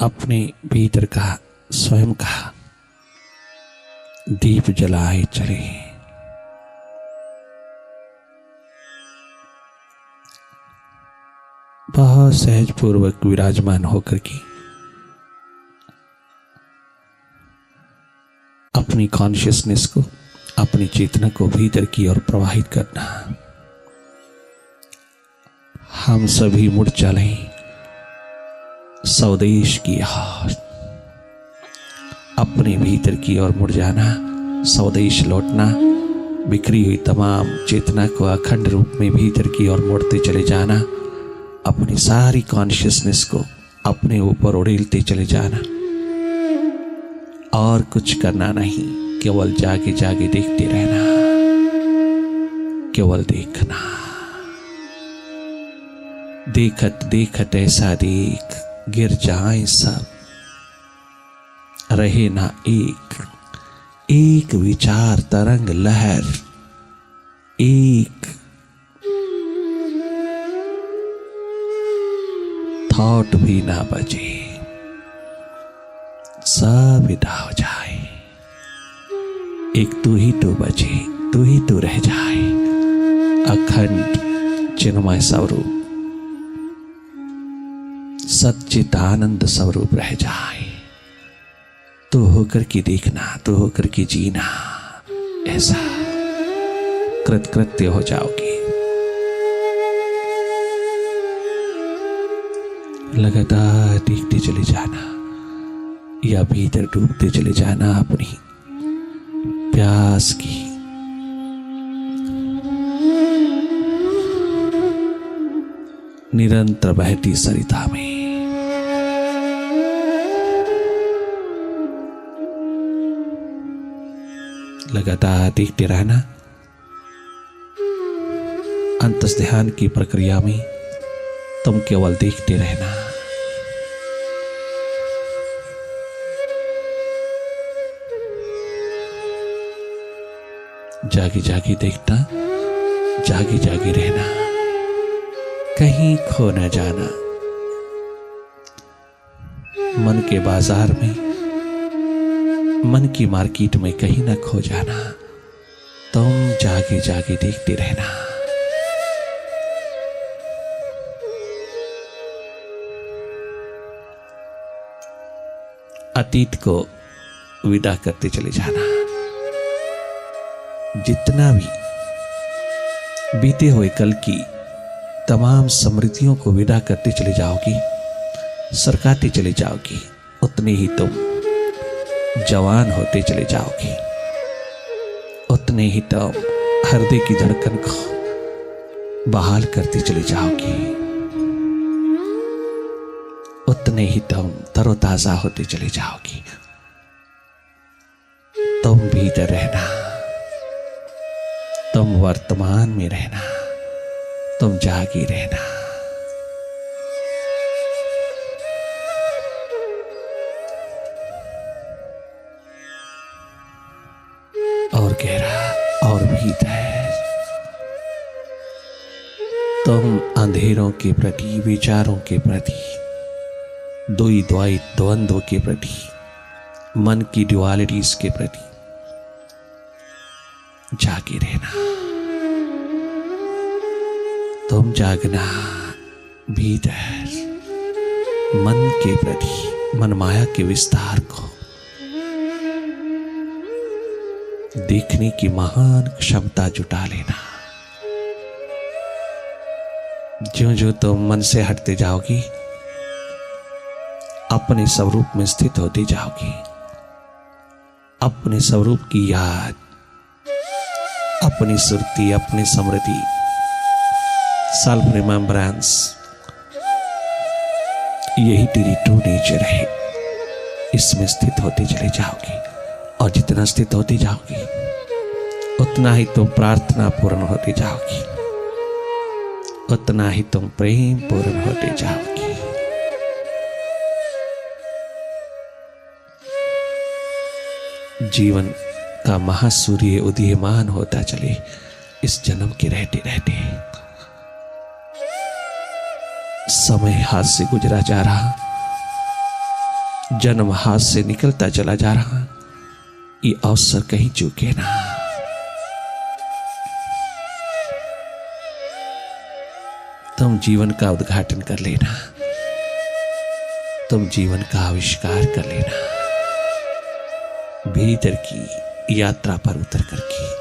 अपने भीतर का स्वयं का दीप जलाए चले। बहुत सहज पूर्वक विराजमान होकर के अपनी कॉन्शियसनेस को, अपनी चेतना को भीतर की ओर प्रवाहित करना। हम सभी मुड़ चलें स्वदेश की ओर। अपने भीतर की ओर मुड़ जाना, स्वदेश लौटना, बिखरी हुई तमाम चेतना को अखंड रूप में भीतर की ओर मोड़ते चले जाना, अपनी सारी कॉन्शियसनेस को अपने ऊपर उड़ेलते चले जाना। और कुछ करना नहीं, केवल जागे जागे देखते रहना, केवल देखना। देखत देखत ऐसा देख, गिर जाए सब, रहे ना एक। एक विचार तरंग लहर, एक थॉट भी ना बचे, सब विदा हो जाए। एक तू ही तो बचे, तू ही तो रह जाए, अखंड चिन्मय स्वरूप, सच्चित आनंद स्वरूप रह जाए। तो होकर के देखना, तो होकर के जीना, ऐसा कृतकृत्य हो जाओगे। लगातार देखते चले जाना या भीतर डूबते चले जाना अपनी प्यास की निरंतर बहती सरिता में। लगातार देखते रहना। अंतस ध्यान की प्रक्रिया में तुम केवल देखते रहना। जागे जागे देखना, जागे जागे रहना, कहीं खो न जाना। मन के बाजार में, मन की मार्केट में कहीं ना खो जाना। तुम जागे जागे देखते रहना। अतीत को विदा करते चले जाना। जितना भी बीते हुए कल की तमाम स्मृतियों को विदा करते चले जाओगी, सरकाते चले जाओगी, उतने ही तुम जवान होते चले जाओगे। उतने ही तुम हृदय की धड़कन को बहाल करते चले जाओगे। उतने ही तुम तरोताजा होते चले जाओगे। तुम भीतर रहना, तुम वर्तमान में रहना, तुम जागे रहना। और गहरा और भीतर तुम अंधेरों के प्रति, विचारों के प्रति, द्वंद्व के प्रति, मन की ड्युअलिटीज के प्रति जागे रहना। तुम जागना भीतर मन के प्रति, मन माया के विस्तार को देखने की महान क्षमता जुटा लेना। ज्यों ज्यों तुम मन से हटते जाओगी, अपने स्वरूप में स्थित होती जाओगी। अपने स्वरूप की याद, अपनी सुरती, अपनी स्मृति, सेल्फ रिमेम्बरेंस, यही तेरी ट्रू नेचर है। इसमें स्थित होती चली जाओगी और जितना स्थित होती जाओगी उतना ही तुम प्रार्थना पूर्ण होती जाओगी, उतना ही तुम प्रेम पूर्ण होते जाओगी। जीवन का महासूर्य उदीयमान होता चले इस जन्म के रहते रहते। समय हाथ से गुजरा जा रहा, जन्म हाथ से निकलता चला जा रहा, ये अवसर कहीं चूके ना। तुम जीवन का उद्घाटन कर लेना, तुम जीवन का आविष्कार कर लेना, भीतर की यात्रा पर उतर करके।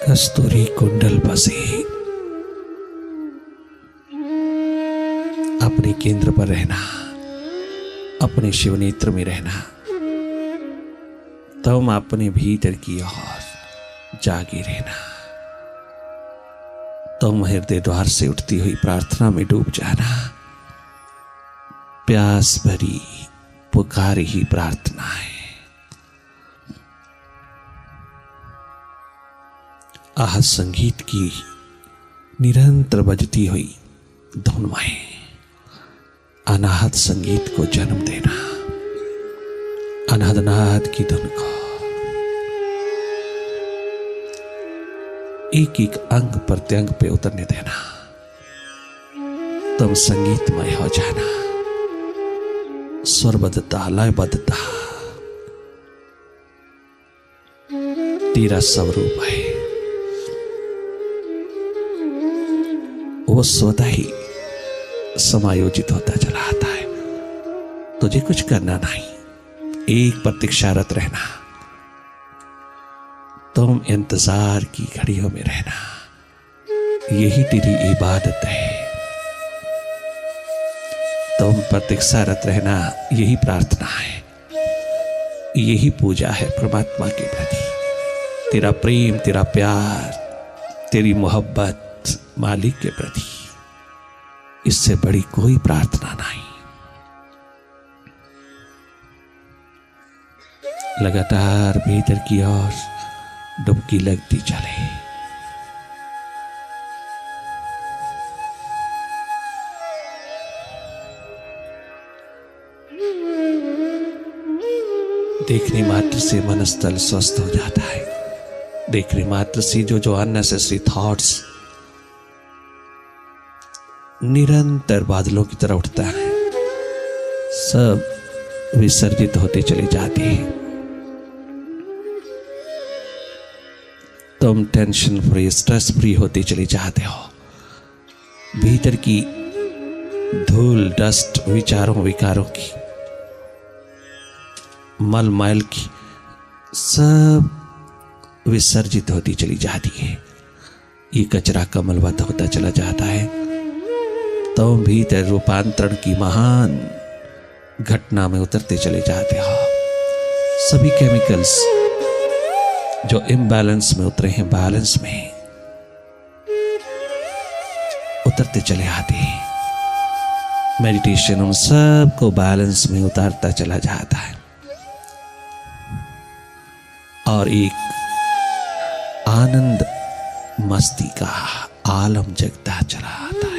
कस्तूरी कुंडल बसे, अपने केंद्र पर रहना, अपने शिवनेत्र में रहना। तुम अपने भीतर की ओर जागे रहना। तुम हृदय द्वार से उठती हुई प्रार्थना में डूब जाना। प्यास भरी पुकार ही प्रार्थना है। आह संगीत की निरंतर बजती हुई धुन में अनाहत संगीत को जन्म देना, अनादनाद की धुन को एक एक अंग प्रत्यंग पे उतरने देना। तुम संगीतमय हो जाना, स्वरबद्धता, लयबद्धता तेरा स्वरूप है। वो स्वतः ही समायोजित होता चला आता है। तुझे कुछ करना नहीं, एक प्रतीक्षारत रहना। तुम इंतजार की घड़ियों में रहना, यही तेरी इबादत है। तुम प्रतीक्षारत रहना, यही प्रार्थना है, यही पूजा है परमात्मा के प्रति। तेरा प्रेम, तेरा प्यार, तेरी मोहब्बत मालिक के प्रति, इससे बड़ी कोई प्रार्थना नहीं। लगातार भीतर की ओर डुबकी लगती चले। देखने मात्र से मनस्थल स्वस्थ हो जाता है। देखने मात्र से जो अननेसेसरी थॉट्स निरंतर बादलों की तरह उठता है, सब विसर्जित होते चले जाते हैं। तुम टेंशन फ्री, स्ट्रेस फ्री होते चले जाते हो। भीतर की धूल, डस्ट, विचारों विकारों की, मल मैल की, सब विसर्जित होती चली जाती है। ये कचरा कमलवत होता चला जाता है। तुम भीतर रूपांतरण की महान घटना में उतरते चले जाते हो। सभी केमिकल्स जो इम्बैलेंस में उतरे हैं, बैलेंस में उतरते चले आते हैं। मेडिटेशन उन सब को बैलेंस में उतारता चला जाता है और एक आनंद मस्ती का आलम जगता चला आता है।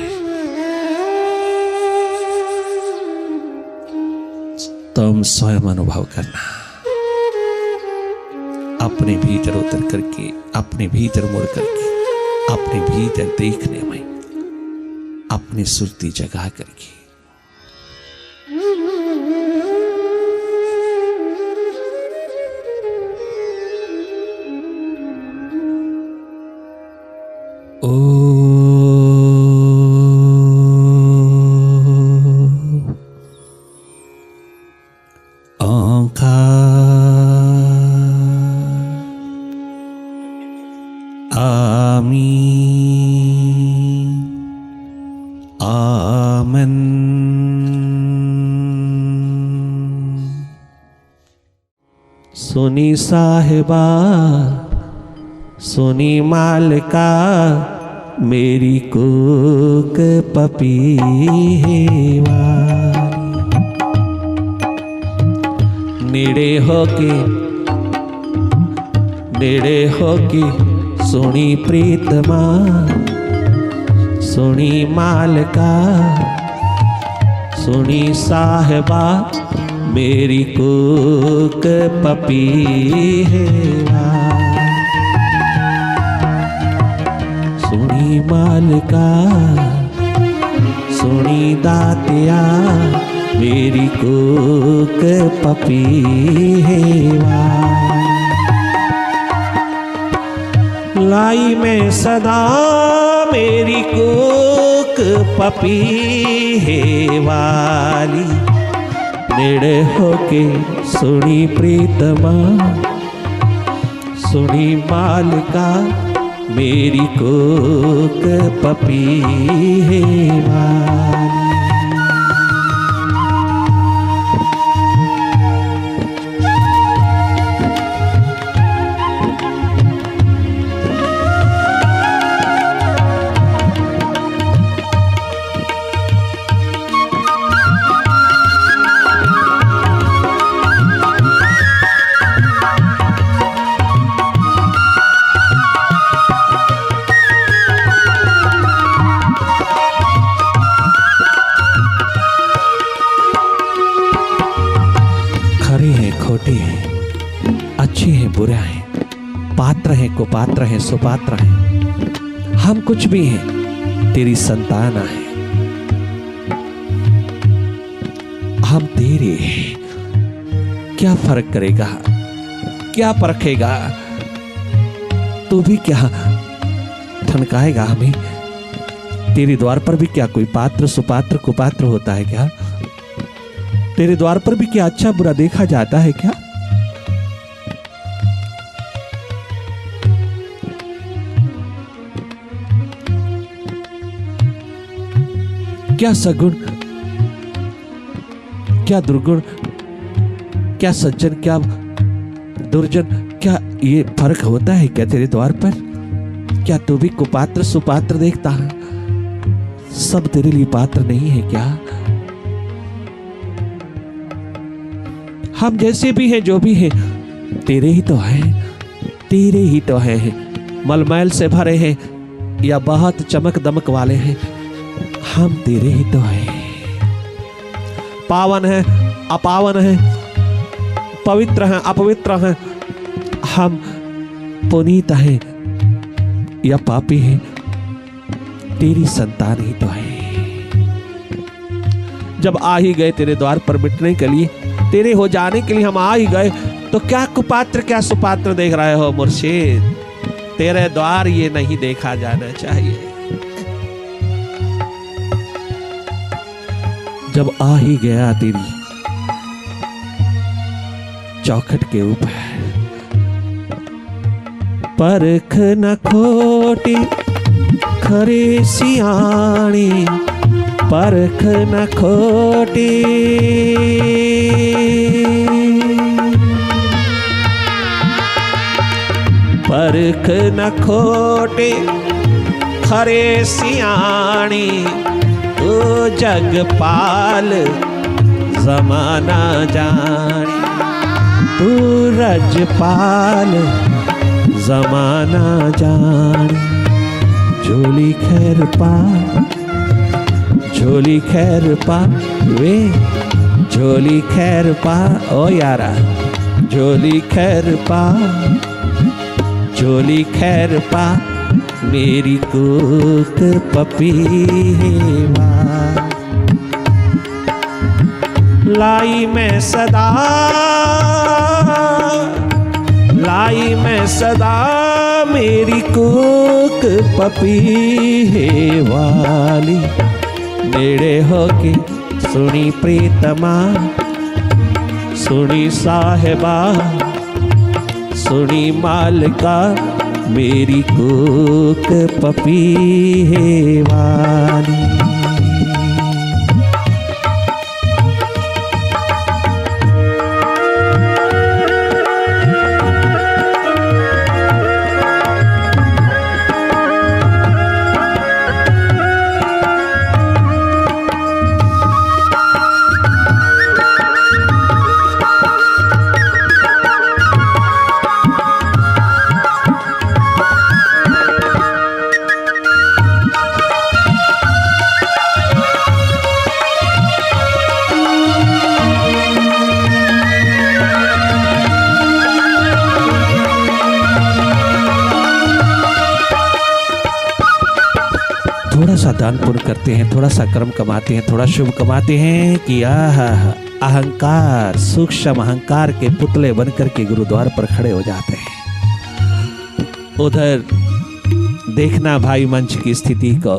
तुम स्वयं अनुभव करना, अपने भीतर उतर करके, अपने भीतर मुड़ करके, अपने भीतर देखने में अपनी सुरती जगा करके सुनी साहिबा, सुनी मालिका, मेरी कोक पपीहेवा। नेड़े होके सुनी प्रीतमा, सुनी मालिका, सुनी साहिबा, मेरी कोक पपीहेवा। सुनी मालका सुनी दातिया मेरी कोक पपीहेवा। लाई मैं सदा मेरी कोक पपीहेवाली। नेड़े होके सुनी प्रीतमा सुनी मालका मेरी कोक पपीहेवाली। खरे हैं खोटे हैं, अच्छे हैं बुरे हैं, पात्र हैं कुपात्र हैं सुपात्र हैं, हम कुछ भी हैं, तेरी संतान है, हम तेरे। क्या फर्क करेगा, क्या परखेगा, तू भी क्या ठनकाएगा हमें? तेरे द्वार पर भी क्या कोई पात्र सुपात्र कुपात्र होता है क्या? तेरे द्वार पर भी क्या अच्छा बुरा देखा जाता है क्या? क्या सगुण क्या दुर्गुण, क्या सज्जन क्या दुर्जन, क्या ये फर्क होता है क्या तेरे द्वार पर? क्या तू भी कुपात्र सुपात्र देखता है? सब तेरे लिए पात्र नहीं है क्या? हम जैसे भी हैं जो भी हैं तेरे ही तो हैं, तेरे ही तो हैं। मलमैल से भरे हैं या बहुत चमक दमक वाले हैं, हम तेरे ही तो हैं। पावन है अपावन है, पवित्र हैं अपवित्र हैं, हम पुनीत हैं या पापी हैं, तेरी संतान ही तो है। जब आ ही गए तेरे द्वार पर मिटने के लिए, तेरे हो जाने के लिए हम आ ही गए, तो क्या कुपात्र क्या सुपात्र देख रहे हो मुर्शिद? तेरे द्वार ये नहीं देखा जाना चाहिए। जब आ ही गया तेरी चौखट के ऊपर, परख न खोटी खरे सियाणी, परख न खोटी परख न खोटे खरे सियाणी। ओ जगपाल जमाना जानी, तू रजपाल जमाना जानी। झोली खैर पा झोली खैर पा वे झोली खैर पा ओ यारा, झोली खैर पा झोली खैर पा मेरी कोक पपीहेवा। लाई मैं सदा मेरी कोक पपीहेवाली। नेड़े होके सुनी प्रीतमा सुनी साहिबा सुनी मालका मेरी कोक पपीहेवाली। सा दान पुण्य करते हैं, थोड़ा सा कर्म कमाते हैं, थोड़ा शुभ कमाते हैं कि अहंकार, सूक्ष्म अहंकार के पुतले बनकर के गुरुद्वार पर खड़े हो जाते हैं। उधर देखना भाई मंच की स्थिति को,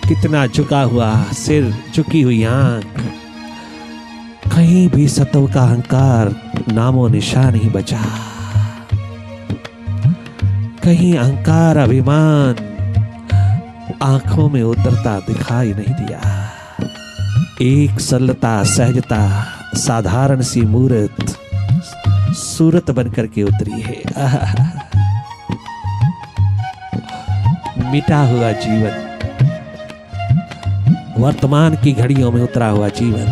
कितना झुका हुआ सिर, झुकी हुई आंख, कहीं भी सत्व का अहंकार नामो निशान नहीं बचा। कहीं अहंकार अभिमान आंखों में उतरता दिखाई नहीं दिया। एक सरलता, सहजता, साधारण सी मूर्त सूरत बनकर के उतरी है। मिटा हुआ जीवन, वर्तमान की घड़ियों में उतरा हुआ जीवन,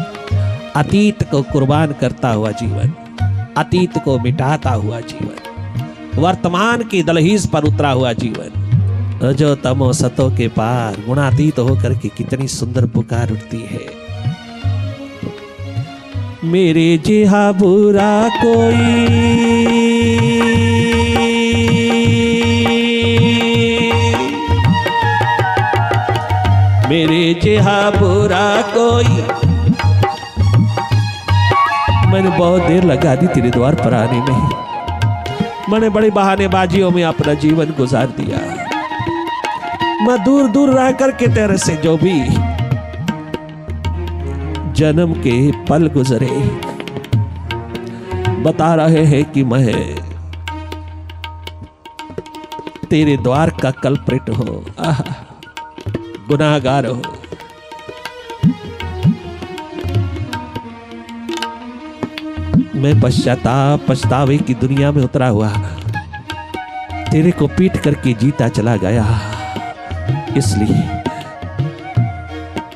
अतीत को कुर्बान करता हुआ जीवन, अतीत को मिटाता हुआ जीवन, वर्तमान की दलहीज पर उतरा हुआ जीवन, रजो तमो सतो के पार गुणातीत होकर के कितनी सुंदर पुकार उठती है। मेरे जिहा बुरा कोई, मेरे जिहा बुरा कोई। मैंने बहुत देर लगा दी तेरे द्वार पर आने में, मैंने बड़ी बहानेबाजियों में अपना जीवन गुजार दिया। मैं दूर दूर रह करके तेरे से जो भी जन्म के पल गुजरे, बता रहे हैं कि मैं तेरे द्वार का कल्प्रिट हो, गुनाहगार हो। मैं पछतावे की दुनिया में उतरा हुआ तेरे को पीट करके जीता चला गया। इसलिए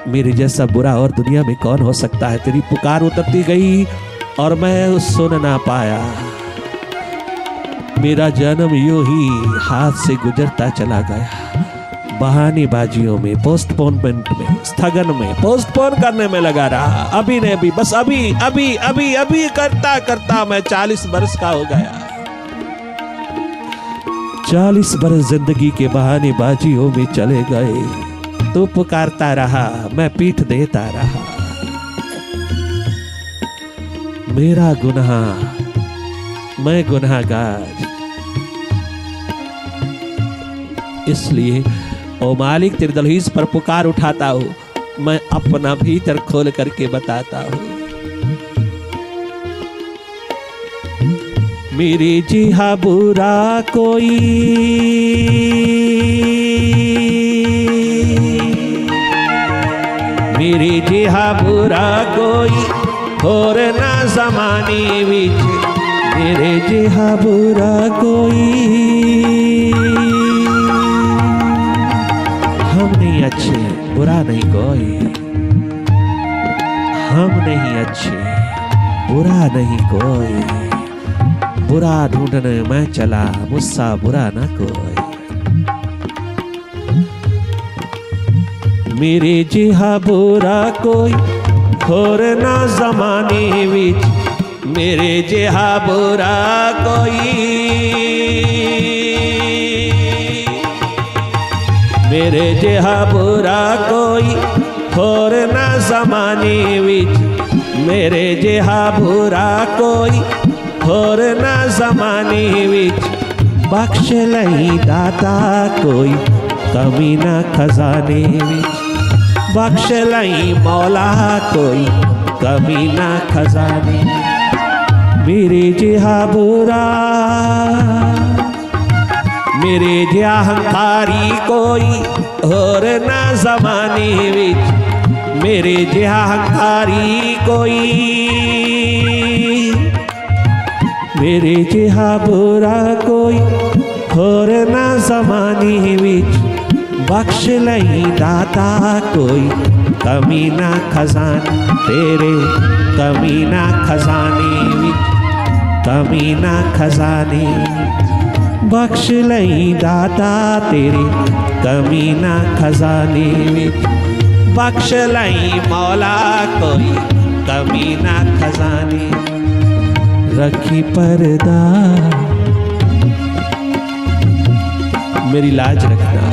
मेरे जैसा बुरा और दुनिया में कौन हो सकता है। तेरी पुकार उतरती गई और मैं सुन ना पाया। मेरा जन्म यूं ही हाथ से गुजरता चला गया। बहानेबाजियों में, पोस्टपोनमेंट में, स्थगन में, पोस्टपोन करने में लगा रहा। अभी ने अभी, बस अभी अभी अभी अभी करता करता मैं 40 बरस का हो गया। 40 बरस जिंदगी के बहानेबाजियों में चले गए। तू पुकारता रहा, मैं पीठ देता रहा। मेरा गुनाह, मैं गुनाहगार। इसलिए ओ मालिक, तेरे दलहीज पर पुकार उठाता हूं। मैं अपना भीतर खोल करके बताता हूं। मेरी जिहा बुरा कोई, मेरी जिहा बुरा कोई होर ना ज़माने विच। मेरे जिहा बुरा कोई, हम नहीं अच्छे, बुरा नहीं कोई। हम नहीं अच्छे, बुरा नहीं कोई। बुरा ढूंढने मैं चला, मुझसा बुरा ना कोई। मेरे जिहा बुरा कोई होर ना ज़माने विच। मेरे जिहा बुरा कोई, मेरे जिहा बुरा कोई होर ना ज़माने विच। मेरे जिहा बुरा कोई होर ना ज़माने विच। बख्श लई दाता कोई कमी ना खजाने विच। बख्श लई मौला कोई कमी ना खजाने। मेरे जिहा बुरा, मेरे जिहा अहंकारी कोई होर ना ज़माने विच। मेरे जिहा अहंकारी कोई, मेरे जिहा बुरा कोई होर ना ज़माने विच। बख्श लई दाता कोई कमी ना खजाने। तेरे कमी ना खजाने विच, कमी ना खजाने। बख्श लई दाता तेरे कमी ना खजाने विच। बख्श लई मौला कोई कमी ना खजाने। रखी पर्दा, मेरी लाज रखना।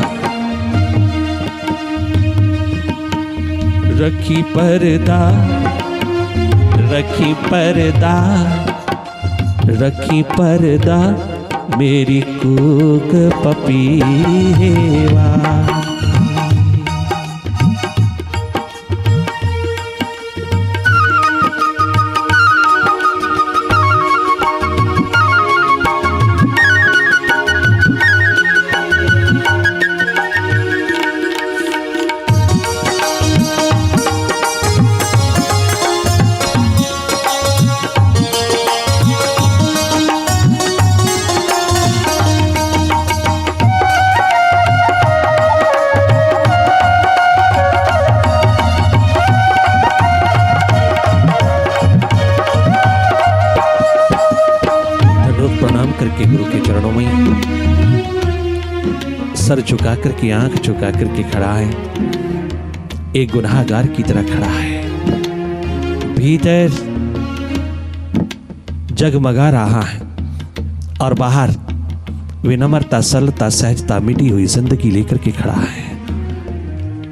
रखी पर्दा, रखी पर्दा, रखी पर्दा, मेरी कूक पपीवा। करके गुरु के चरणों में सर झुका करके, आंख झुका करके खड़ा है, एक गुनाहगार की तरह खड़ा है। भीतर जगमगा रहा है और बाहर विनम्रता, सरलता, सहजता, मिटी हुई जिंदगी लेकर के खड़ा है।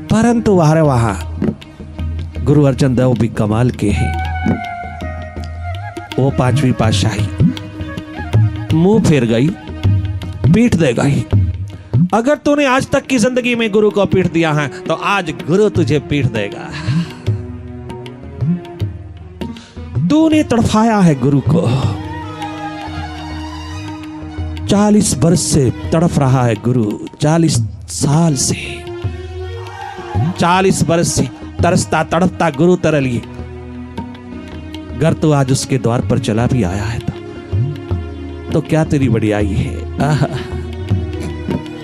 परंतु वहां गुरु अर्जन देव भी कमाल के हैं। वो पांचवी पातशाही मुंह फेर गई, पीठ दे गई। अगर तूने आज तक की जिंदगी में गुरु को पीठ दिया है तो आज गुरु तुझे पीठ देगा। तूने तड़फाया है गुरु को, 40 वर्ष से तड़फ रहा है गुरु, 40 साल से, 40 वर्ष से तरसता तड़पता गुरु तेरे लिए। घर तो आज उसके द्वार पर चला भी आया है तो क्या तेरी बढ़ियाई है,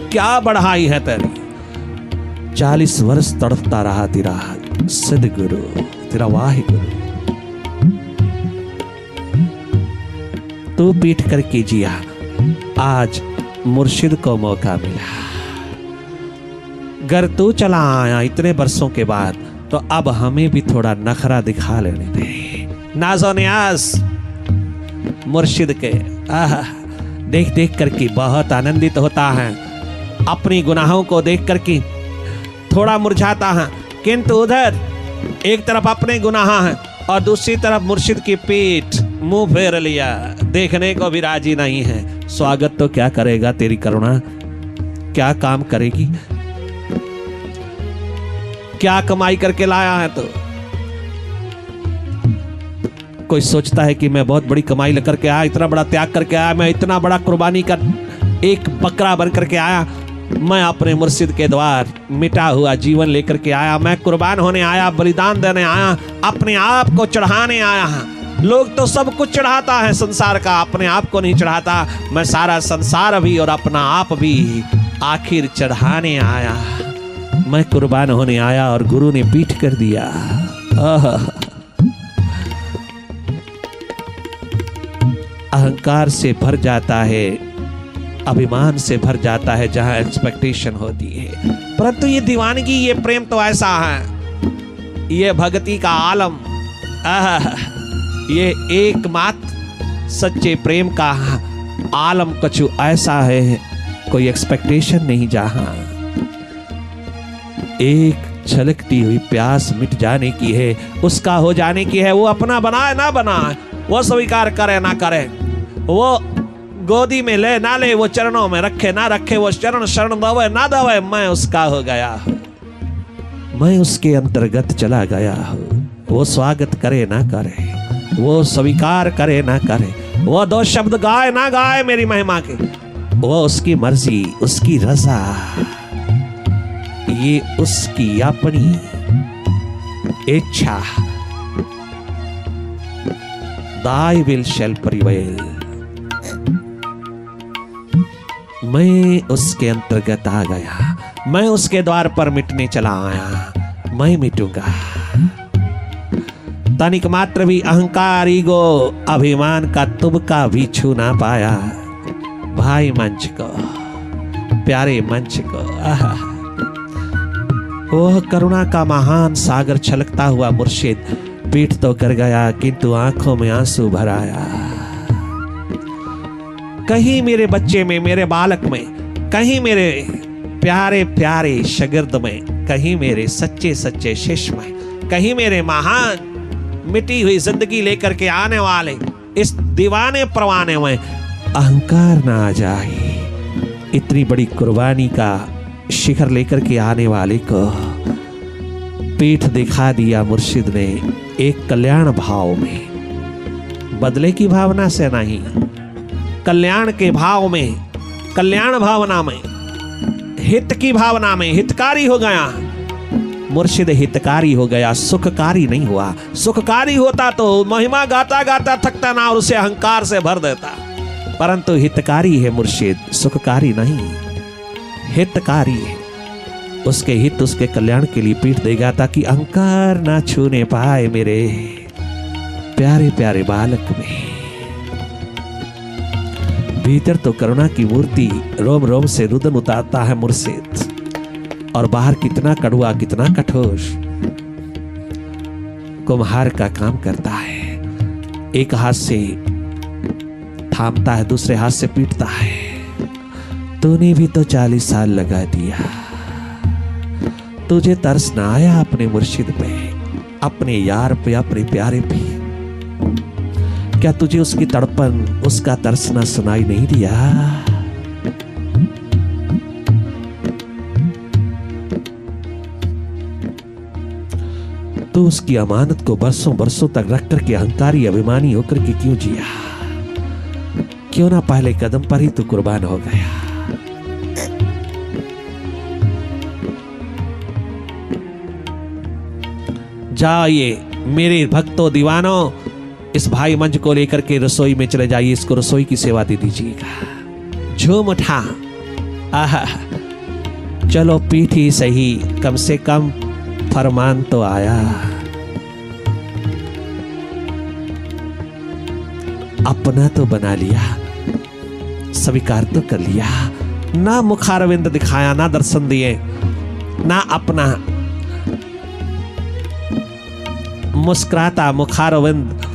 क्या बढ़ाई है तेरी। 40 वर्ष तड़पता रहा तेरा सिद्ध गुरु, तेरा वाहि गुरु। तू पीठ करके जिया, आज मुर्शिद को मौका मिला। घर तू चला आया इतने वर्षों के बाद तो अब हमें भी थोड़ा नखरा दिखा लेने दे। नाज़ो नियाज़ मुर्शिद के देख देख करके बहुत आनंदित होता है। अपनी गुनाहों को देख करके थोड़ा मुरझाता है, किंतु उधर एक तरफ अपने गुनाह हैं और दूसरी तरफ मुर्शिद की पीठ मुंह फेर लिया, देखने को भी राजी नहीं है। स्वागत तो क्या करेगा तेरी करुणा, क्या काम करेगी, क्या कमाई करके लाया है तो। कोई सोचता है कि मैं बहुत बड़ी कमाई लेकर के आया, इतना बड़ा त्याग करके आया, मैं इतना बड़ा कुर्बानी का एक बकरा बन करके आया, मैं अपने मुर्शिद के द्वार मिटा हुआ जीवन लेकर के आया, मैं कुर्बान होने आया, बलिदान देने आया, अपने आप को चढ़ाने आया। लोग तो सब कुछ चढ़ाता है संसार का, अपने आप को नहीं चढ़ाता। मैं सारा संसार भी और अपना आप भी आखिर चढ़ाने आया। मैं कुर्बान होने आया और गुरु ने पीठ कर दिया। अहंकार से भर जाता है, अभिमान से भर जाता है जहां एक्सपेक्टेशन होती है। परंतु ये दीवानगी, ये प्रेम तो ऐसा है, ये भक्ति का आलम, ये एकमात्र सच्चे प्रेम का आलम कुछ ऐसा है, कोई एक्सपेक्टेशन नहीं, जहां एक छलकती हुई प्यास मिट जाने की है, उसका हो जाने की है। वो अपना बनाए ना बनाए, वो स्वीकार करे ना करे, वो गोदी में ले ना ले, वो चरणों में रखे ना रखे, वो चरण शरण दवे ना दवे, मैं उसका हो गया हूं, मैं उसके अंतर्गत चला गया हूं। वो स्वागत करे ना करे, वो स्वीकार करे ना करे, वो दो शब्द गाए ना गाए मेरी महिमा के, वो उसकी मर्जी, उसकी रजा, ये उसकी अपनी इच्छा। Thy will shall prevail। मैं उसके अंतर्गत आ गया, मैं उसके द्वार पर मिटने चला आया, मैं मिटूंगा। तनिक मात्र भी अहंकार, ईगो, अभिमान का तुबका भी छू ना पाया भाई मंच को, प्यारे मंच को। वह करुणा का महान सागर छलकता हुआ मुर्शिद पीठ तो कर गया, किंतु आंखों में आंसू भर आया। कहीं मेरे बच्चे में, मेरे बालक में, कहीं मेरे प्यारे प्यारे शागिर्द में, कहीं मेरे सच्चे सच्चे शिष्य में, कहीं मेरे महान मिटी हुई जिंदगी लेकर के आने वाले इस दीवाने परवाने में अहंकार ना आ जाए। इतनी बड़ी कुर्बानी का शिखर लेकर के आने वाले को पीठ दिखा दिया मुर्शिद ने एक कल्याण भाव में, बदले की भावना से नहीं, कल्याण के भाव में, कल्याण भावना में, हित की भावना में हितकारी हो गया। मुर्शिद हितकारी हो गया, सुखकारी नहीं हुआ। सुखकारी होता तो महिमा गाता गाता थकता ना और उसे अहंकार से भर देता, परंतु हितकारी है मुर्शिद, सुखकारी नहीं, हितकारी है। उसके हित, उसके कल्याण के लिए पीठ देगा ताकि अहंकार ना छूने पाए मेरे प्यारे प्यारे बालक में। भीतर तो करुणा की मूर्ति रोम रोम से रुदन उतारता है मुर्शिद, और बाहर कितना कड़वा, कितना कठोर कुम्हार का काम करता है। एक हाथ से थामता है, दूसरे हाथ से पीटता है। तूने भी तो 40 साल लगा दिया, तुझे तरस ना आया अपने मुर्शिद पे, अपने यार पे, अपने प्यारे पे? क्या तुझे उसकी तड़पन, उसका तरसना सुनाई नहीं दिया? तो उसकी अमानत को बरसों बरसों तक रख करके अहंकारी अभिमानी होकर के क्यों जिया? क्यों ना पहले कदम पर ही तू कुर्बान हो गया? जाइए मेरे भक्तों दीवानों, इस भाई मंच को लेकर के रसोई में चले जाइए, इसको रसोई की सेवा दे दीजिएगा। झूम उठा, आहा, चलो पीठ ही सही, कम से कम फरमान तो आया। अपना तो बना लिया, स्वीकार तो कर लिया। ना मुखारविंद दिखाया, ना दर्शन दिए, ना अपना मुस्कुराता मुखारविंद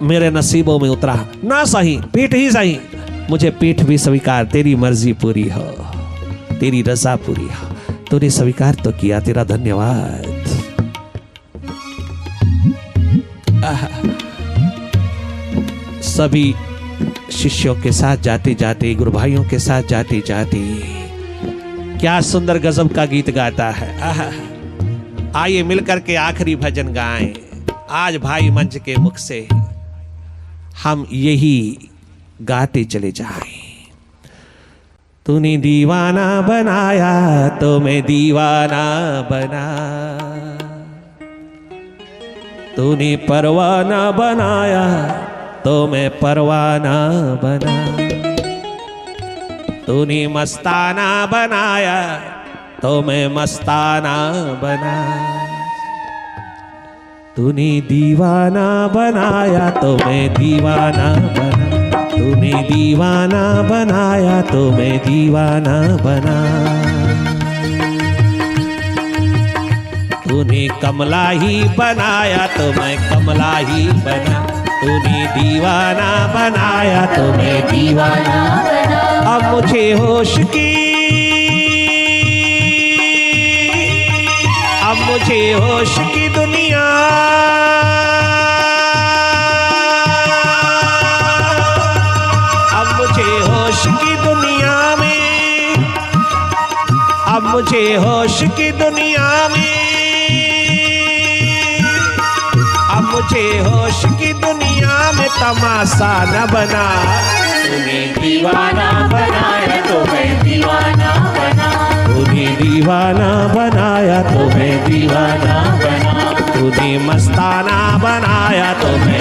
मेरे नसीबों में उतरा। ना सही, पीठ ही सही, मुझे पीठ भी स्वीकार। तेरी मर्जी पूरी हो, तेरी रजा पूरी हो। तूने स्वीकार तो किया, तेरा धन्यवाद। सभी शिष्यों के साथ जाते जाते, गुरु भाइयों के साथ जाते जाते क्या सुंदर गजब का गीत गाता है। आइए मिलकर के आखिरी भजन गाएं। आज भाई मंच के मुख से हम यही गाते चले जाएं। तूने दीवाना बनाया तो मैं दीवाना बना, तूने परवाना बनाया तो मैं परवाना बना, तूने मस्ताना बनाया तो मैं मस्ताना बना, तूने दीवाना बनाया तो मैं दीवाना बना, तूने दीवाना बनाया तो मैं दीवाना बना, तूने कमला ही बनाया तो मैं कमला ही बना, तूने दीवाना बनाया तो मैं दीवाना बना। अब मुझे होश की, अब मुझे होश की दुनिया, अब मुझे होश की दुनिया में, अब मुझे होश की दुनिया में, अब मुझे होश की दुनिया में तमाशा न बना। तूने दीवाना बनाया तो मैं दीवाना बना, तूने दीवाना बनाया तो मैं दीवाना बना, तूने मस्ताना बनाया तो मैं